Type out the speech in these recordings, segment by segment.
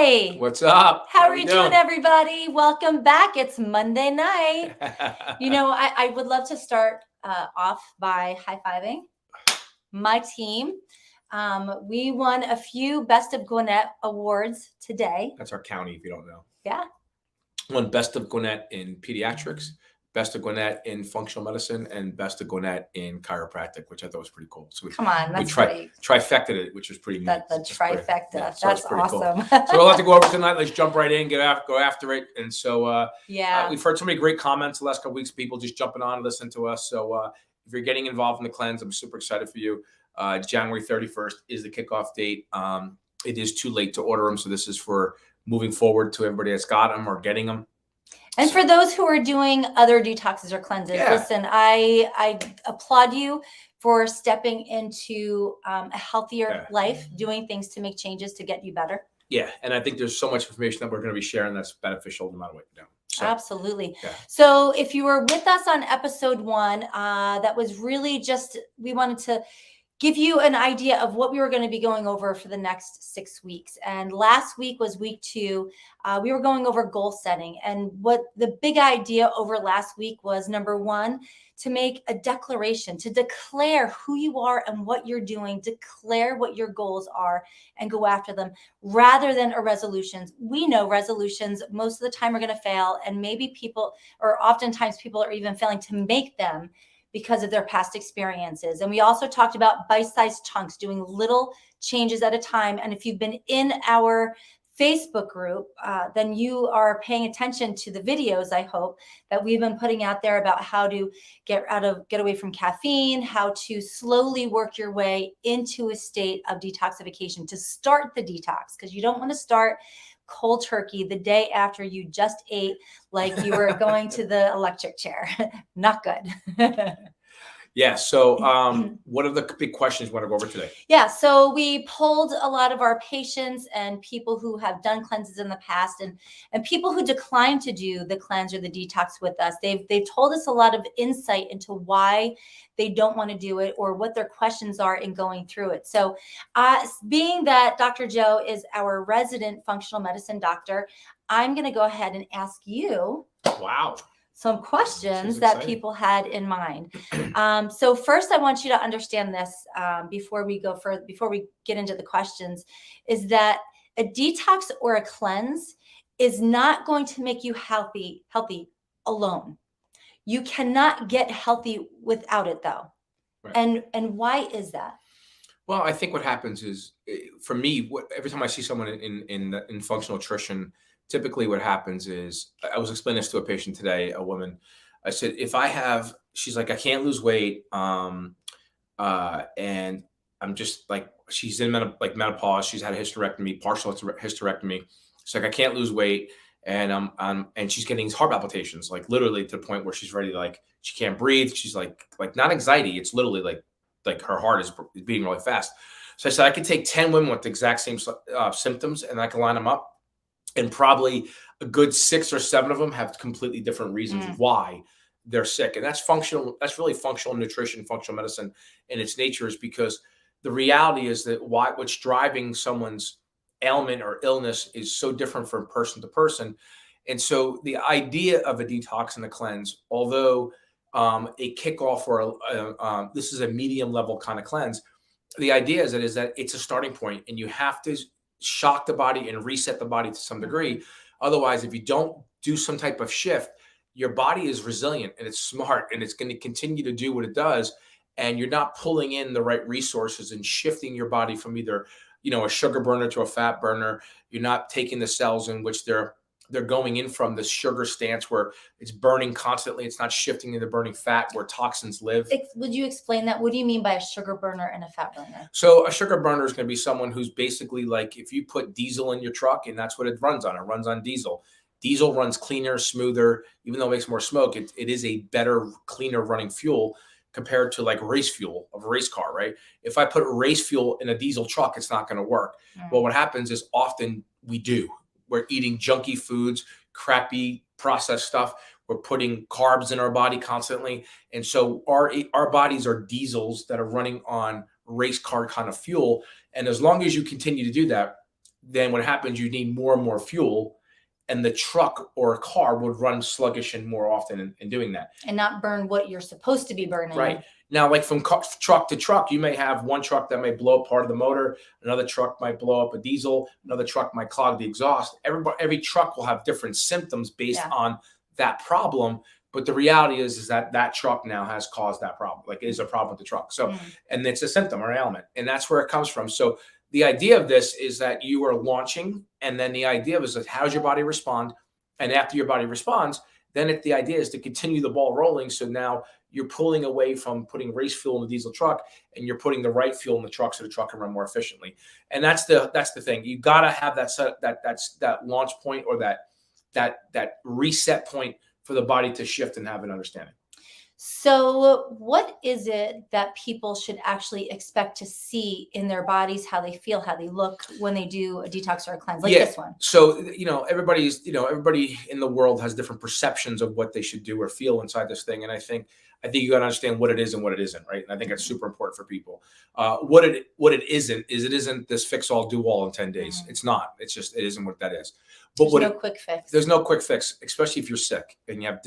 Hey, What's up? how are you doing, everybody? Welcome back. It's Monday night. I would love to start off by high-fiving my team. We won a few Best of Gwinnett awards today. That's our county, if you don't know. Yeah. Won Best of Gwinnett in pediatrics, Best of Gwinnett in functional medicine, and Best of Gwinnett in chiropractic, which I thought was pretty cool. So Come on, that's trifected it, which was pretty neat. The trifecta. Yeah, so that's awesome. Cool. So we'll have to go over tonight. Let's jump right in, go after it. And so we've heard so many great comments the last couple weeks. People just jumping on and listening to us. So if you're getting involved in the cleanse, I'm super excited for you. January 31st is the kickoff date. It is too late to order them, so this is for moving forward to everybody that's got them or getting them. And for those who are doing other detoxes or cleanses, listen, I applaud you for stepping into a healthier life, doing things to make changes to get you better. Yeah, and I think there's so much information that we're going to be sharing that's beneficial no matter what you do. So, absolutely. Yeah. So if you were with us on episode 1, that was really just, we wanted to give you an idea of what we were going to be going over for the next 6 weeks. And last week was week 2. We were going over goal setting. And what the big idea over last week was, number 1, to make a declaration, to declare who you are and what you're doing, declare what your goals are and go after them rather than a resolutions. We know resolutions most of the time are going to fail. And maybe oftentimes people are even failing to make them because of their past experiences. And we also talked about bite-sized chunks, doing little changes at a time. And if you've been in our Facebook group, then you are paying attention to the videos, I hope, that we've been putting out there about how to get away from caffeine, how to slowly work your way into a state of detoxification, to start the detox, because you don't want to start cold turkey the day after you just ate like you were going to the electric chair. Not good. Yeah. So what are the big questions you want to go over today? Yeah. So we polled a lot of our patients and people who have done cleanses in the past and people who declined to do the cleanse or the detox with us. They've told us a lot of insight into why they don't want to do it or what their questions are in going through it. So being that Dr. Joe is our resident functional medicine doctor, I'm going to go ahead and ask you. Wow. Some questions that people had in mind. So first, I want you to understand this before we get into the questions, is that a detox or a cleanse is not going to make you healthy alone. You cannot get healthy without it, though. Right. And why is that? Well, I think what happens is, for me, every time I see someone in functional nutrition, typically what happens is, I was explaining this to a patient today, a woman. I said, she's like, I can't lose weight. And I'm just like, she's in menopause. She's had a hysterectomy, partial hysterectomy. She's like, I can't lose weight. And and she's getting heart palpitations, like literally to the point where she's ready, like she can't breathe. She's like not anxiety. It's literally like her heart is beating really fast. So I said, I could take 10 women with the exact same symptoms and I can line them up. And probably a good 6 or 7 of them have completely different reasons why they're sick. And that's really functional nutrition, functional medicine in its nature, is because the reality is that what's driving someone's ailment or illness is so different from person to person. And so the idea of a detox and a cleanse, although a kickoff or this is a medium level kind of cleanse, the idea is that it's a starting point and you have to shock the body and reset the body to some degree. Otherwise, if you don't do some type of shift, your body is resilient and it's smart and it's going to continue to do what it does. And you're not pulling in the right resources and shifting your body from either, a sugar burner to a fat burner. You're not taking the cells in which they're going in from the sugar stance where it's burning constantly. It's not shifting into burning fat where toxins live. Would you explain that? What do you mean by a sugar burner and a fat burner? So a sugar burner is going to be someone who's basically like, if you put diesel in your truck, and that's what it runs on. It runs on diesel. Diesel runs cleaner, smoother, even though it makes more smoke. It is a better, cleaner running fuel compared to like race fuel of a race car, right? If I put race fuel in a diesel truck, it's not going to work. Well, what happens is often we're eating junky foods, crappy processed stuff. We're putting carbs in our body constantly. And so our bodies are diesels that are running on race car kind of fuel. And as long as you continue to do that, then what happens, you need more and more fuel, and the truck or a car would run sluggish and more often in doing that. And not burn what you're supposed to be burning. Right. Now, like from truck to truck, you may have one truck that may blow up part of the motor, another truck might blow up a diesel, another truck might clog the exhaust. Every truck will have different symptoms based on that problem. But the reality is that that truck now has caused that problem. Like, it is a problem with the truck. So, and it's a symptom or ailment, and that's where it comes from. So the idea of this is that you are launching, and then the idea of is that how's your body respond? And after your body responds, then the idea is to continue the ball rolling. So now you're pulling away from putting race fuel in the diesel truck, and you're putting the right fuel in the truck so the truck can run more efficiently. And that's the thing. You got to have that launch point, or that reset point for the body to shift and have an understanding. So what is it that people should actually expect to see in their bodies, how they feel, how they look when they do a detox or a cleanse like this one? So, everybody in the world has different perceptions of what they should do or feel inside this thing. And I think you got to understand what it is and what it isn't, right? And I think that's super important for people. What it isn't this fix all, do all in 10 days. It's not. It's just, it isn't what that is. But There's no quick fix. There's no quick fix, especially if you're sick and you have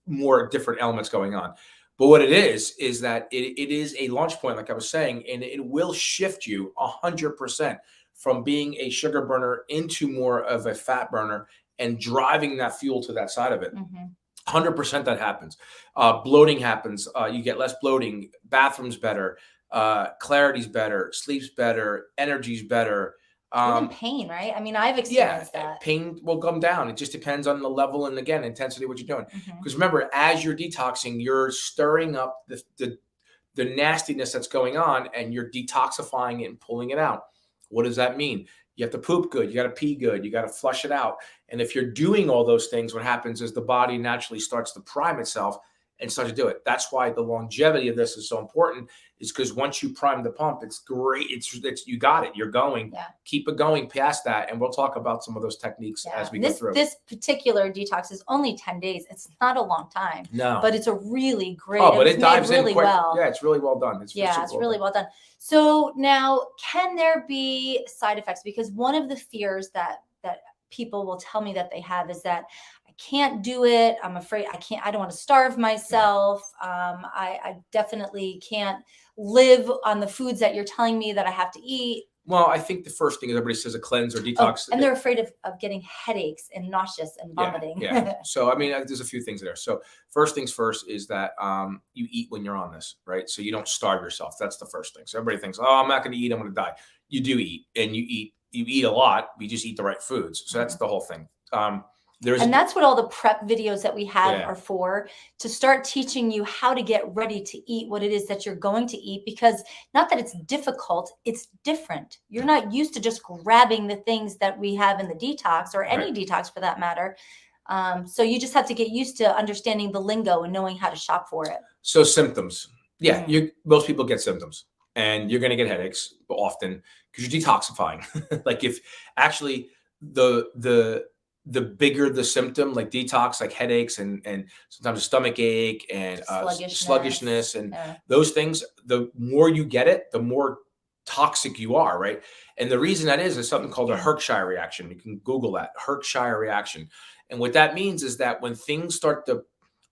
more different elements going on. But what it is that it is a launch point, like I was saying, and it will shift you 100% from being a sugar burner into more of a fat burner and driving that fuel to that side of it. 100% that happens. Bloating happens. You get less bloating, bathrooms better, clarity's better, sleep's better, energy's better. Even pain, right? I mean, I've experienced that. Pain will come down. It just depends on the level and, again, intensity of what you're doing. Because remember, as you're detoxing, you're stirring up the nastiness that's going on, and you're detoxifying it and pulling it out. What does that mean? You have to poop good. You got to pee good. You got to flush it out. And if you're doing all those things, what happens is the body naturally starts to prime itself and start to do it. That's why the longevity of this is so important, is because once you prime the pump, it's great. It's you got it. You're going. Keep it going past that. And we'll talk about some of those techniques as we go through. This particular detox is only 10 days. It's not a long time. No. But it's a really great. Oh, but it dives really in quick. well. Yeah, it's really well done. It's really well done. So now, can there be side effects? Because one of the fears that people will tell me that they have is that I can't do it. I'm afraid I don't want to starve myself. I definitely can't live on the foods that you're telling me that I have to eat. Well, I think the first thing is everybody says a cleanse or detox. And they're afraid of getting headaches and nauseous and vomiting. Yeah. So, I mean, there's a few things there. So first things first is that you eat when you're on this, right? So you don't starve yourself. That's the first thing. So everybody thinks, oh, I'm not going to eat, I'm going to die. You do eat, and you eat a lot. You just eat the right foods. So that's the whole thing. And that's what all the prep videos that we have are for, to start teaching you how to get ready to eat what it is that you're going to eat. Because not that it's difficult, it's different. You're not used to just grabbing the things that we have in the detox, or any detox for that matter. So you just have to get used to understanding the lingo and knowing how to shop for it. So symptoms. Yeah, most people get symptoms, and you're going to get headaches often because you're detoxifying. Like, if actually the bigger the symptom, like detox, like headaches and sometimes a stomach ache and sluggishness and those things, the more you get it, the more toxic you are, right? And the reason that is something called a Hercule reaction. You can Google that, Hercule reaction. And what that means is that when things start to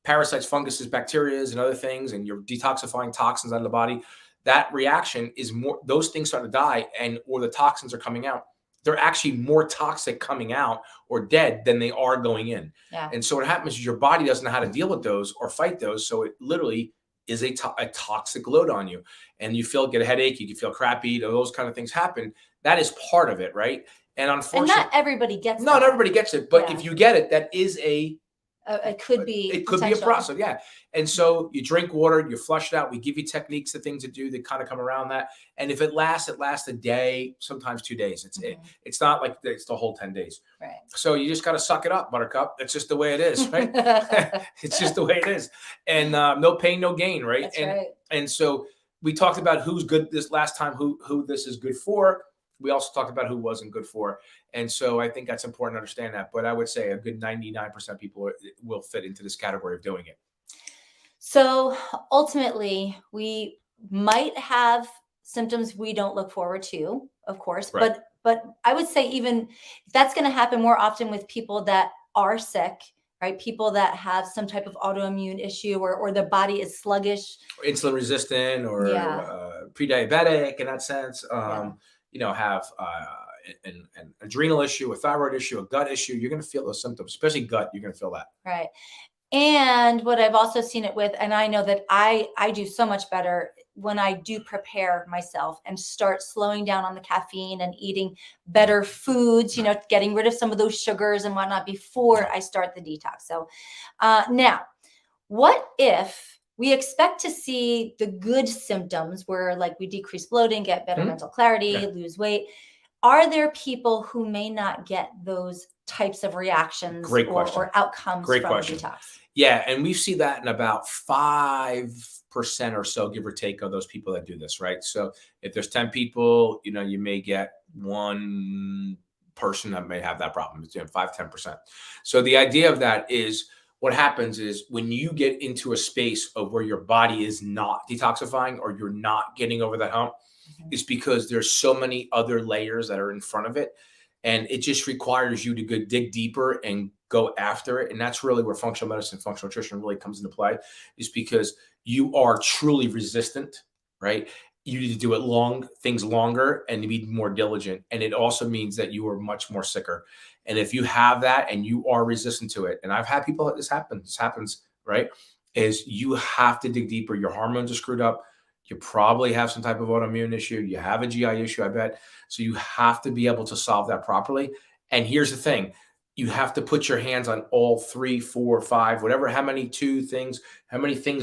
parasites, funguses, bacteria, and other things, and you're detoxifying toxins out of the body, that reaction is more, those things start to die, or the toxins are coming out. They're actually more toxic coming out or dead than they are going in. And so what happens is your body doesn't know how to deal with those or fight those. So it literally is a toxic load on you, and you get a headache, you can feel crappy, those kind of things happen. That is part of it, right? And unfortunately, not everybody gets not everybody gets it, but if you get it, that is it could be a process. And so you drink water, you flush it out. We give you techniques and things to do that kind of come around that. And if it lasts a day, sometimes 2 days. It's not like it's the whole 10 days. Right. So you just got to suck it up, Buttercup. It's just the way it is, right? It's just the way it is. And no pain, no gain, right? That's right. And so we talked about who's good this last time, who this is good for. We also talked about who wasn't good for. And so I think that's important to understand that. But I would say a good 99% of people will fit into this category of doing it. So ultimately, we might have symptoms we don't look forward to, of course, but But I would say even that's going to happen more often with people that are sick, right? People that have some type of autoimmune issue, or their body is sluggish. Insulin resistant or Yeah. pre-diabetic in that sense, Yeah. have an adrenal issue, a thyroid issue, a gut issue. You're going to feel those symptoms, especially gut. You're going to feel that. Right. And what I've also seen it with, and I know that I do so much better when I do prepare myself and start slowing down on the caffeine and eating better foods, getting rid of some of those sugars and whatnot before I start the detox. So now, what if we expect to see the good symptoms where like we decrease bloating, get better mental clarity, lose weight? Are there people who may not get those types of reactions or outcomes from detox? Yeah, and we see that in about 5% or so, give or take, of those people that do this, right? So if there's 10 people, you may get one person that may have that problem. It's 5-10%. So the idea of that is, what happens is when you get into a space of where your body is not detoxifying or you're not getting over that hump, it's because there's so many other layers that are in front of it. And it just requires you to go dig deeper and go after it. And that's really where functional medicine, functional nutrition really comes into play, is because you are truly resistant, right? You need to do things longer and to be more diligent. And it also means that you are much more sicker. And if you have that and you are resistant to it, and I've had people that this happens, right? Is you have to dig deeper. Your hormones are screwed up. You probably have some type of autoimmune issue. You have a GI issue, I bet. So you have to be able to solve that properly. And here's the thing. You have to put your hands on all 3, 4, 5, whatever, how many things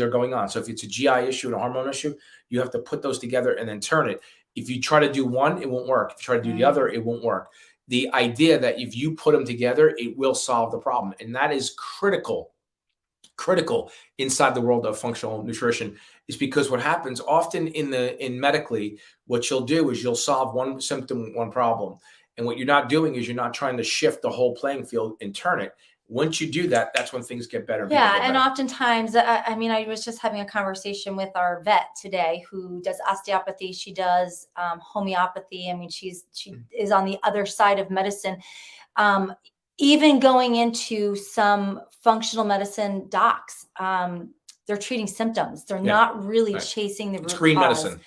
are going on. So if it's a GI issue and a hormone issue, you have to put those together and then turn it. If you try to do one, it won't work. If you try to do the other, it won't work. The idea that if you put them together, it will solve the problem. And that is critical inside the world of functional nutrition, is because what happens often in medically, what you'll do is you'll solve one symptom, one problem. And what you're not doing is you're not trying to shift the whole playing field and turn it. Once you do that, that's when things get better. Yeah. And oftentimes, I was just having a conversation with our vet today who does osteopathy. She does homeopathy. I mean, she is on the other side of medicine. Even going into some functional medicine docs, they're treating symptoms. They're not really chasing the root cause. It's green medicine.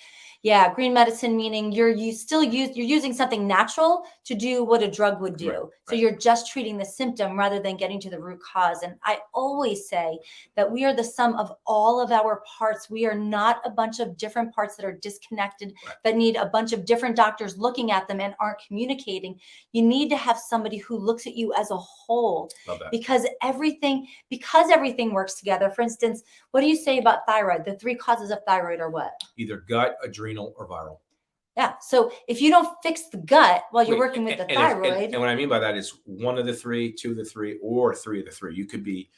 Yeah, green medicine, meaning you're using something natural to do what a drug would do. Right, so you're just treating the symptom rather than getting to the root cause. And I always say that we are the sum of all of our parts. We are not a bunch of different parts that are disconnected, that need a bunch of different doctors looking at them and aren't communicating. You need to have somebody who looks at you as a whole. Love that. because everything works together. For instance, what do you say about thyroid? The 3 causes of thyroid are what? Either gut, adrenal, or viral. Yeah. So if you don't fix the gut while you're working with the thyroid. And what I mean by that is 1 of the 3, 2 of the 3, or 3 of the 3. You could be,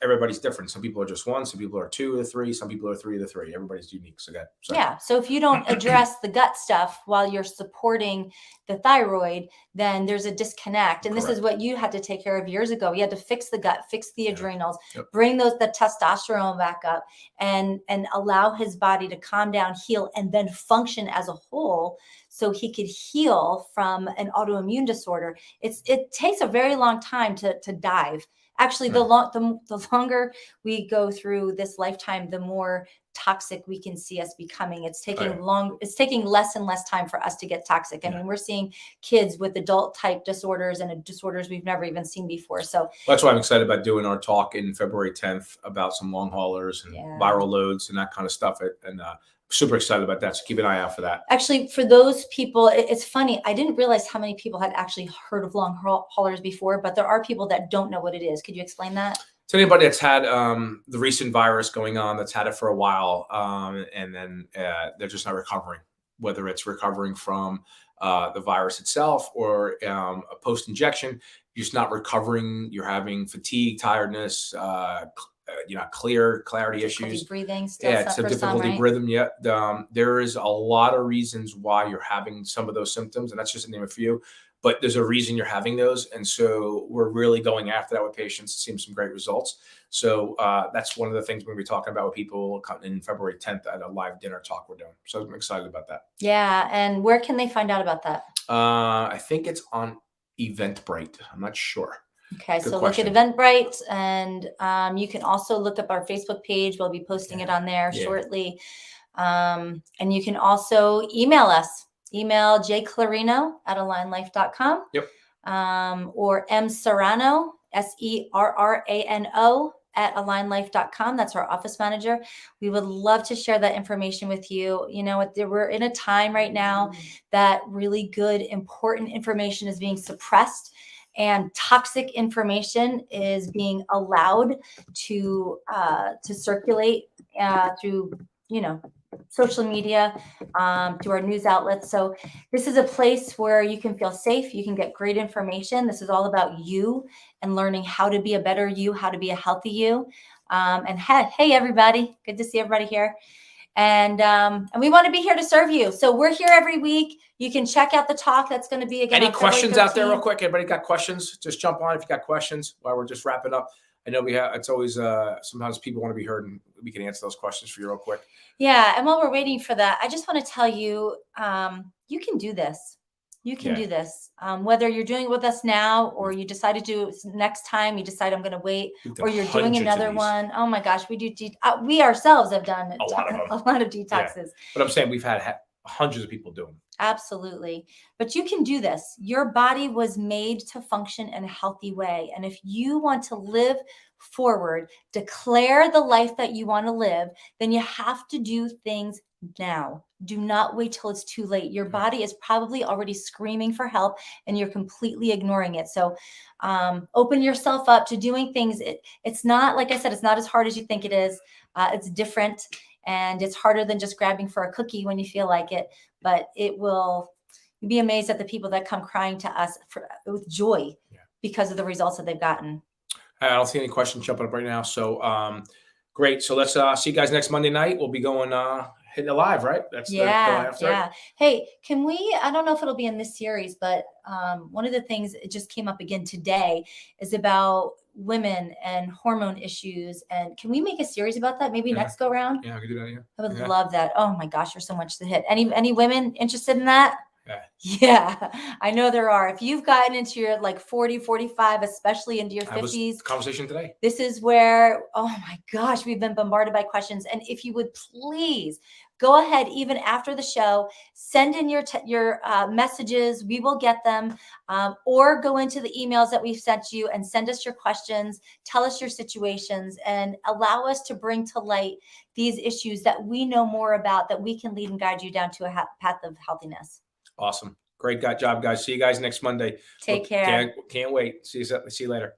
everybody's different. Some people are just 1, some people are 2 of the 3, some people are 3 of the 3. Everybody's unique. So yeah. So if you don't address the gut stuff while you're supporting the thyroid, then there's a disconnect. And this is what you had to take care of years ago. You had to fix the gut, fix the adrenals, bring the testosterone back up, and allow his body to calm down, heal, and then function as a whole, so he could heal from an autoimmune disorder. It takes a very long time to dive. Actually, the longer we go through this lifetime, the more toxic we can see us becoming. It's taking It's taking less and less time for us to get toxic. I mean, we're seeing kids with adult type disorders and disorders we've never even seen before. So that's why I'm excited about doing our talk in February 10th about some long haulers and viral loads and that kind of stuff. And super excited about that. So keep an eye out for that. Actually, for those people, it's funny. I didn't realize how many people had actually heard of long haulers before, but there are people that don't know what it is. Could you explain that? To anybody that's had the recent virus going on, that's had it for a while, and then they're just not recovering, whether it's recovering from the virus itself or a post-injection, you're just not recovering. You're having fatigue, tiredness, clarity issues, breathing, still it's a difficulty breathing. There is a lot of reasons why you're having some of those symptoms, and that's just to name a few. But there's a reason you're having those, and so we're really going after that with patients, seeing some great results. So that's one of the things we're going to be talking about with people in February 10th at a live dinner talk we're doing. So I'm excited about that. Yeah, and where can they find out about that? I think it's on Eventbrite. I'm not sure. Okay, Good so question. look at Eventbrite, and you can also look up our Facebook page. We'll be posting it on there shortly. And you can also email us. Email jclarino@alignlife.com. Yep. Or mserrano, SERRANO, @alignlife.com. That's our office manager. We would love to share that information with you. You know, we're in a time right now that really good, important information is being suppressed, and toxic information is being allowed to circulate through, you know, social media, through our news outlets. So this is a place where you can feel safe. You can get great information. This is all about you and learning how to be a better you, how to be a healthy you. And hey, everybody, good to see everybody here. And we want to be here to serve you. So we're here every week. You can check out the talk. That's going to be again. Any questions out there real quick? Everybody got questions? Just jump on if you got questions while we're just wrapping up. I know it's always, sometimes people want to be heard, and we can answer those questions for you real quick. Yeah. And while we're waiting for that, I just want to tell you, you can do this. You can do this. Whether you're doing it with us now, or you decide to do it next time, you decide I'm going to wait, or you're doing another one. Oh my gosh, we do. We ourselves have done a lot of detoxes. Yeah. But I'm saying we've had hundreds of people do them. Absolutely. But you can do this. Your body was made to function in a healthy way. And if you want to live forward, declare the life that you want to live, then you have to do things now. Do not wait till it's too late. Your body is probably already screaming for help, and you're completely ignoring it. So open yourself up to doing things. It's not, like I said, it's not as hard as you think it is. It's different, and it's harder than just grabbing for a cookie when you feel like it. But you'd be amazed at the people that come crying to us with joy because of the results that they've gotten. I don't see any questions jumping up right now. So great. So let's see you guys next Monday night. We'll be going hitting it live, right? That's yeah. Hey, can we? I don't know if it'll be in this series, but one of the things it just came up again today is about women and hormone issues. And can we make a series about that? Maybe next go round. Yeah, I could do that. Yeah, I would love that. Oh my gosh, there's so much to hit. Any women interested in that? Yeah, I know there are. If you've gotten into your 40, 45, especially into your 50s. Conversation today. This is where, oh my gosh, we've been bombarded by questions. And if you would please go ahead, even after the show, send in your messages. We will get them, or go into the emails that we've sent you and send us your questions. Tell us your situations and allow us to bring to light these issues that we know more about, that we can lead and guide you down to a path of healthiness. Awesome. Great job, guys. See you guys next Monday. Take care. Can't wait. See you later.